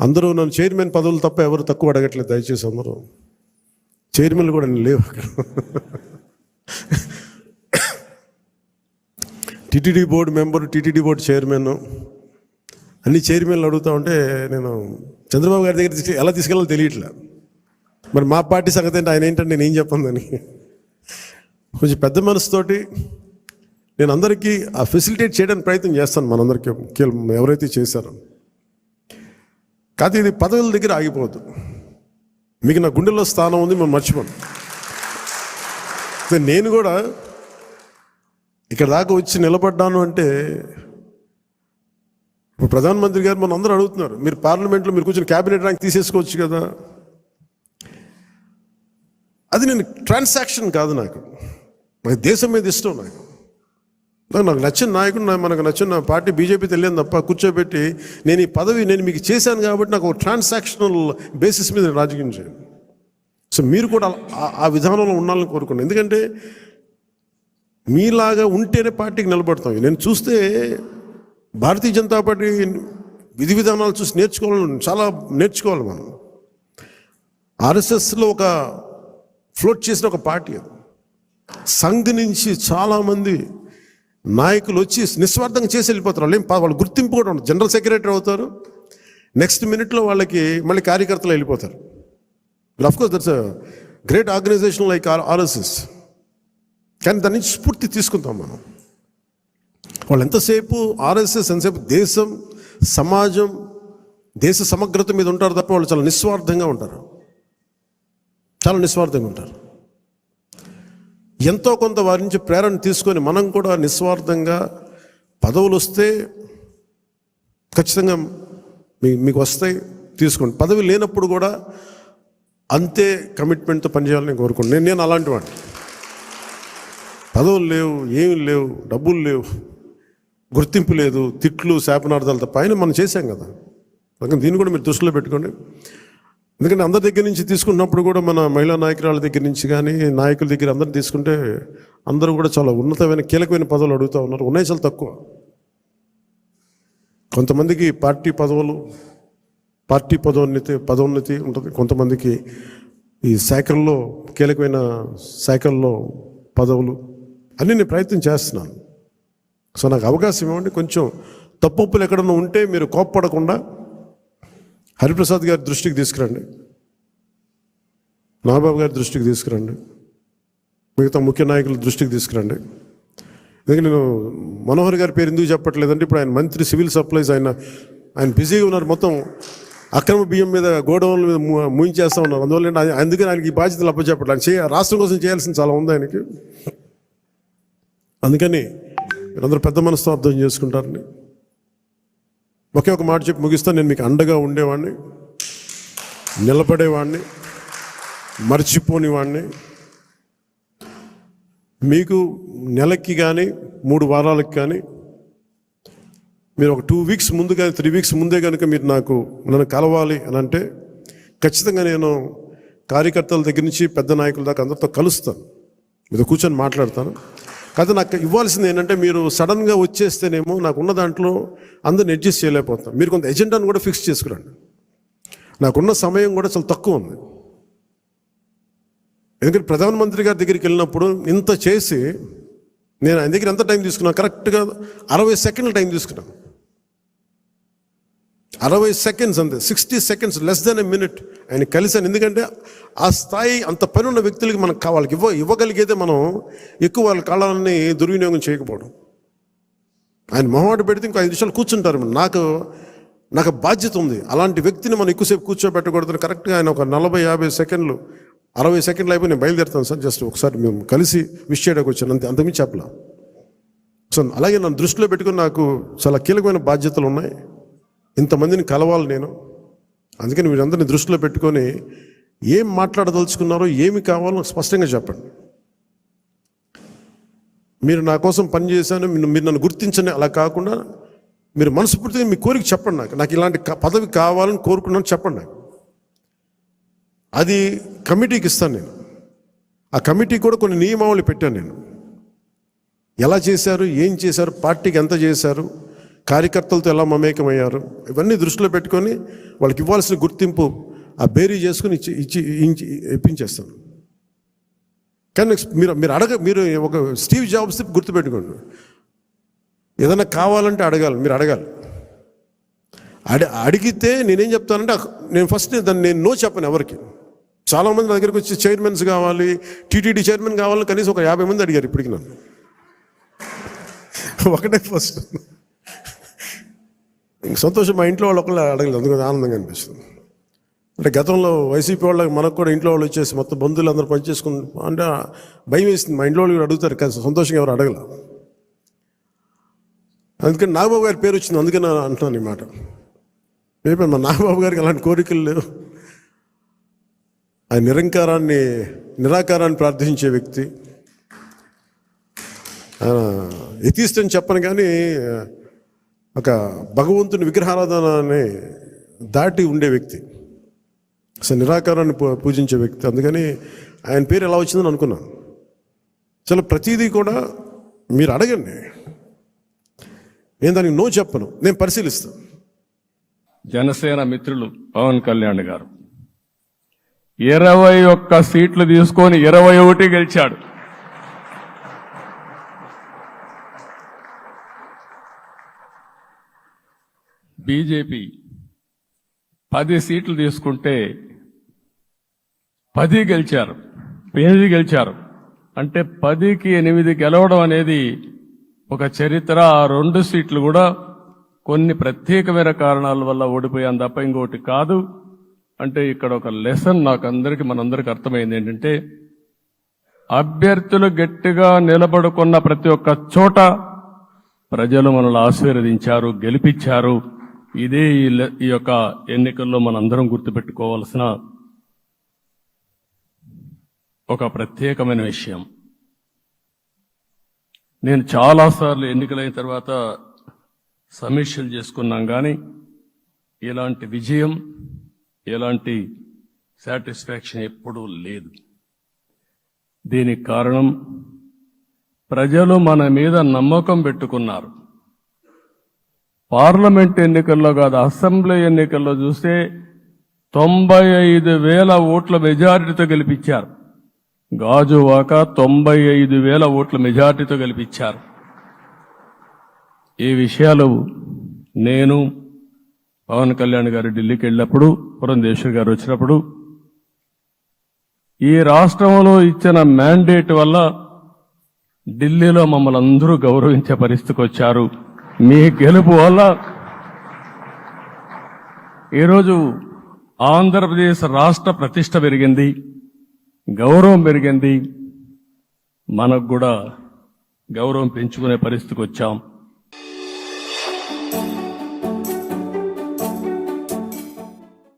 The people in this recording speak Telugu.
అందరూ నన్ను చైర్మన్ పదవులు తప్ప ఎవరు తక్కువ అడగట్లేదు. దయచేసి అందరూ చైర్మన్లు కూడా లేవు. TTD board member, TTD board chairman, అన్ని చైర్మన్లు అడుగుతూ ఉంటే నేను చంద్రబాబు గారి దగ్గర ఎలా తీసుకెళ్ళాలో తెలియట్లే. మరి మా పార్టీ సంగతి అంటే ఆయన ఏంటంటే నేను ఏం చెప్పందని కొంచెం పెద్ద మనసుతోటి నేను అందరికీ ఆ ఫెసిలిటేట్ చేయడానికి ప్రయత్నం చేస్తాను. మనందరికీ ఎవరైతే చేశారో. కాదు, ఇది పదవుల దగ్గర ఆగిపోవద్దు. మీకు నా గుండెల్లో స్థానం ఉంది, మనం మర్చిపోను. నేను కూడా ఇక్కడ దాకా వచ్చి నిలబడ్డాను అంటే ఇప్పుడు ప్రధానమంత్రి గారు మనం అందరూ అడుగుతున్నారు, మీరు పార్లమెంట్లో మీరు కూర్చొని క్యాబినెట్ ర్యాంక్ తీసేసుకోవచ్చు కదా. అది నేను ట్రాన్సాక్షన్ కాదు. నాకు దేశం మీద ఇష్టం. నాకు నచ్చిన నాయకుడు, మనకు నచ్చిన పార్టీ బీజేపీ తెలియదు తప్ప కూర్చోబెట్టి నేను ఈ పదవి నేను మీకు చేశాను కాబట్టి నాకు ఒక ట్రాన్సాక్షనల్ బేసిస్ మీద రాజకీయం చేయండి. సో మీరు కూడా ఆ విధానంలో ఉండాలని కోరుకున్నాను. ఎందుకంటే మీలాగా ఉంటేనే పార్టీకి నిలబడతాం. నేను చూస్తే భారతీయ జనతా పార్టీ విధి విధానాలు చూసి చాలా నేర్చుకోవాలి మనం. ఆర్ఎస్ఎస్లో ఒక ఫ్లోట్ చేసిన ఒక పార్టీ అది. సంఘ్ నుంచి చాలామంది నాయకులు వచ్చి నిస్వార్థంగా చేసి వెళ్ళిపోతారు. వాళ్ళు గుర్తింపు కూడా ఉండదు. జనరల్ సెక్రటరీ అవుతారు, నెక్స్ట్ మినిట్లో వాళ్ళకి మళ్ళీ కార్యకర్తలు వెళ్ళిపోతారు. Of course that's a great organisation like RSS. కానీ దాని నుంచి స్ఫూర్తి తీసుకుంటాం మనం. వాళ్ళు ఎంతసేపు ఆర్ఎస్ఎస్ ఎంతసేపు దేశం, సమాజం, దేశ సమగ్రత మీద ఉంటారు తప్ప వాళ్ళు చాలా నిస్వార్థంగా ఉంటారు. చాలా నిస్వార్థంగా ఉంటారు. ఎంతో కొంత వారి నుంచి ప్రేరణ తీసుకొని మనం కూడా నిస్వార్థంగా పదవులు వస్తే ఖచ్చితంగా మీకు వస్తాయి, తీసుకోండి. పదవి లేనప్పుడు కూడా అంతే కమిట్మెంట్తో పనిచేయాలని కోరుకోండి. నేను అలాంటి వాడిని. పదవులు లేవు, ఏమి లేవు, డబ్బులు లేవు, గుర్తింపు లేదు, తిట్లు శాపనార్థాలు తప్ప ఆయన మనం చేశాం కదా. అందుకని దీన్ని కూడా మీరు దృష్టిలో పెట్టుకోండి. ఎందుకంటే అందరి దగ్గర నుంచి తీసుకున్నప్పుడు కూడా మన మహిళా నాయకురాల దగ్గర నుంచి కానీ నాయకుల దగ్గర అందరిని తీసుకుంటే అందరూ కూడా చాలా ఉన్నతమైన కీలకమైన పదవులు అడుగుతూ ఉన్నారు. ఉన్నాయి చాలా తక్కువ. కొంతమందికి పార్టీ పదోన్నతి ఉంటుంది. కొంతమందికి ఈ శాఖల్లో కీలకమైన శాఖల్లో పదవులు అన్నీ నేను ప్రయత్నం చేస్తున్నాను. సో నాకు అవకాశం ఇవ్వండి. కొంచెం తప్పులు ఎక్కడన్నా ఉంటే మీరు కోప్పడకుండా హరిప్రసాద్ గారి దృష్టికి తీసుకురండి, నాగబాబు గారి దృష్టికి తీసుకురండి, మిగతా ముఖ్య నాయకుల దృష్టికి తీసుకురండి. ఎందుకంటే నేను మనోహర్ గారి పేరు ఎందుకు చెప్పట్లేదంటే ఇప్పుడు ఆయన మంత్రి సివిల్ సప్లైస్, ఆయన బిజీగా ఉన్నారు. మొత్తం అక్రమ బియ్యం మీద గోడౌన్ల మీద ముయించేస్తూ ఉన్నారు. అందువల్ల అందుకని ఆయనకి ఈ బాధ్యతలు అప్పచెప్పట్లేదు. రాష్ట్రం కోసం చేయాల్సింది చాలా ఉంది ఆయనకి. అందుకని మీరందరూ పెద్ద మనసుతో అర్థం చేసుకుంటారని ఒకే ఒక మాట చెప్పి ముగిస్తాను. నేను మీకు అండగా ఉండేవాడిని, నిలబడేవాడిని, మర్చిపోనివాడిని. మీకు నెలకి కానీ 3 వారాలకు కానీ మీరు ఒక 2 వీక్స్ ముందు కానీ 3 వీక్స్ ముందే కనుక మీరు నన్ను కలవాలి అని అంటే ఖచ్చితంగా నేను కార్యకర్తల దగ్గర నుంచి పెద్ద నాయకుల దాకా అందరితో కలుస్తాను, మీతో కూర్చొని మాట్లాడతాను. కాదు నాకు ఇవ్వాల్సింది ఏంటంటే మీరు సడన్గా వచ్చేస్తేనేమో నాకున్న దాంట్లో అందరిని అడ్జస్ట్ చేయలేకపోతాం. మీరు కొంత ఎజెండాను కూడా ఫిక్స్ చేసుకురండి. నాకున్న సమయం కూడా చాలా తక్కువ ఉంది. ఎందుకంటే ప్రధానమంత్రి గారి దగ్గరికి వెళ్ళినప్పుడు ఇంత చేసి నేను ఆయన దగ్గర ఎంత టైం తీసుకున్నాను, కరెక్ట్గా 60 సెకండ్ల టైం తీసుకున్నాను. 60 సెకండ్స్ అంతే, 60 seconds, less than a minute ఆయన కలిసాను. ఎందుకంటే ఆ స్థాయి అంత పని ఉన్న వ్యక్తులకి మనకు వాళ్ళకి ఇవ్వగలిగేదే మనం ఎక్కువ వాళ్ళ కాలాన్ని దుర్వినియోగం చేయకపోవడం. ఆయన మొహమాట పెడితే ఇంకో 5 నిమిషాలు కూర్చుంటారు. నాకు బాధ్యత ఉంది. అలాంటి వ్యక్తిని మనం ఎక్కువసేపు కూర్చోబెట్టకూడదు. కరెక్ట్గా ఆయన ఒక 40-50 సెకండ్లు, 60 సెకండ్లు అయిపోయి నేను బయలుదేరుతాను సార్, జస్ట్ ఒకసారి మేము కలిసి విష్ చేయడానికి వచ్చాను, అంతకుమించి చెప్పలా. సో అలాగే నన్ను దృష్టిలో పెట్టుకుని నాకు చాలా కీలకమైన బాధ్యతలు ఉన్నాయి. ఇంతమందిని కలవాలి నేను. అందుకని మీరందరినీ దృష్టిలో పెట్టుకొని ఏం మాట్లాడదలుచుకున్నారో, ఏమి కావాలో స్పష్టంగా చెప్పండి. మీరు నా కోసం పనిచేశాను, మీరు నన్ను గుర్తించండి. అలా కాకుండా మీరు మనస్ఫూర్తిగా మీ కోరిక చెప్పండి. నాకు ఇలాంటి పదవి కావాలని కోరుకున్నాను చెప్పండి. అది కమిటీకి ఇస్తాను నేను. ఆ కమిటీ కూడా కొన్ని నియమావళి పెట్టాను నేను. ఎలా చేశారు, ఏం చేశారు, పార్టీకి ఎంత చేశారు, కార్యకర్తలతో ఎలా మమేకమయ్యారు, ఇవన్నీ దృష్టిలో పెట్టుకొని వాళ్ళకి ఇవ్వాల్సిన గుర్తింపు ఆ బేరీ చేసుకుని ఇప్పించేస్తాను. కానీ మీరు ఒక స్టీవ్ జాబ్స్ గుర్తుపెట్టుకోండి, ఏదైనా కావాలంటే మీరు అడగాలి. అడిగితే నేనేం చెప్తానంటే నేను ఫస్ట్ నేను నో చెప్పను ఎవరికి. చాలామంది నా దగ్గరికి వచ్చి చైర్మన్స్ కావాలి, టీటీడీ చైర్మన్ కావాలని కనీసం ఒక 50 మంది అడిగారు ఇప్పటికి నన్ను. ఒకటే ఫస్ట్ ఇంక సంతోషం, మా ఇంట్లో వాళ్ళు ఒకళ్ళు అడగలేదు, అందుకని ఆనందంగా అనిపిస్తుంది. అంటే గతంలో వైసీపీ వాళ్ళకి మనకు కూడా ఇంట్లో వాళ్ళు వచ్చేసి మొత్తం బంధువులు అందరూ పనిచేసుకుని అంటే భయం వేసింది. మా ఇంట్లో వాళ్ళు అడుగుతారు కానీ సంతోషంగా ఎవరు అడగల. అందుకని నాగబాబు గారి పేరు వచ్చింది, అందుకని అంటున్నాను ఈ మాట. రేపు మా నాగబాబు గారికి అలాంటి కోరికలు లేవు. ఆయన నిరాకారాన్ని ప్రార్థించే వ్యక్తి. ఎథీస్ట్ అని చెప్పను కానీ ఒక భగవంతుని విగ్రహారాధనని దాటి ఉండే వ్యక్తి, అసలు నిరాకారాన్ని పూజించే వ్యక్తి. అందుకని ఆయన పేరు ఎలా వచ్చిందని అనుకున్నాను. చాలా ప్రతిదీ కూడా మీరు అడగండి, నేను దానికి నో చెప్పను, నేను పరిశీలిస్తాను. జనసేన మిత్రులు పవన్ కళ్యాణ్ గారు 21 సీట్లు తీసుకొని 21 గెలిచాడు. బీజేపీ 10 సీట్లు తీసుకుంటే 10 గెలిచారు, 8 గెలిచారు. అంటే 10కి 8 గెలవడం అనేది ఒక చరిత్ర. ఆ 2 సీట్లు కూడా కొన్ని ప్రత్యేకమైన కారణాల వల్ల ఓడిపోయాం తప్ప ఇంకోటి కాదు. అంటే ఇక్కడ ఒక లెసన్ మనందరికీ అర్థమైంది ఏంటంటే, అభ్యర్థులు గట్టిగా నిలబడుకున్న ప్రతి ఒక్క చోట ప్రజలు మనల్ని ఆశీర్వదించారు, గెలిపించారు. ఇదే ఈ యొక్క ఎన్నికల్లో మనందరం గుర్తుపెట్టుకోవాల్సిన ఒక ప్రత్యేకమైన విషయం. నేను చాలాసార్లు ఎన్నికలైన తర్వాత సమీక్షలు చేసుకున్నాం, కానీ ఇలాంటి విజయం, ఎలాంటి సాటిస్ఫాక్షన్ ఎప్పుడూ లేదు. దీనికి కారణం ప్రజలు మన మీద నమ్మకం పెట్టుకున్నారు. పార్లమెంట్ ఎన్నికల్లో కాదు, అసెంబ్లీ ఎన్నికల్లో చూస్తే 95,000 ఓట్ల మెజారిటీతో గెలిపించారు. గాజువాక 95,000 ఓట్ల మెజారిటీతో గెలిపించారు. ఈ విషయాలు నేను పవన్ కళ్యాణ్ గారు ఢిల్లీకి వెళ్ళినప్పుడు, పురంధేశ్వరి గారు వచ్చినప్పుడు, ఈ రాష్ట్రంలో ఇచ్చిన మ్యాండేట్ వల్ల ఢిల్లీలో మమ్మల్ని అందరూ గౌరవించే పరిస్థితికి వచ్చారు. మీ గెలుపు వల్ల ఈరోజు ఆంధ్రప్రదేశ్ రాష్ట్ర ప్రతిష్ట పెరిగింది, గౌరవం పెరిగింది. మనకు కూడా గౌరవం పెంచుకునే పరిస్థితికి వచ్చాం.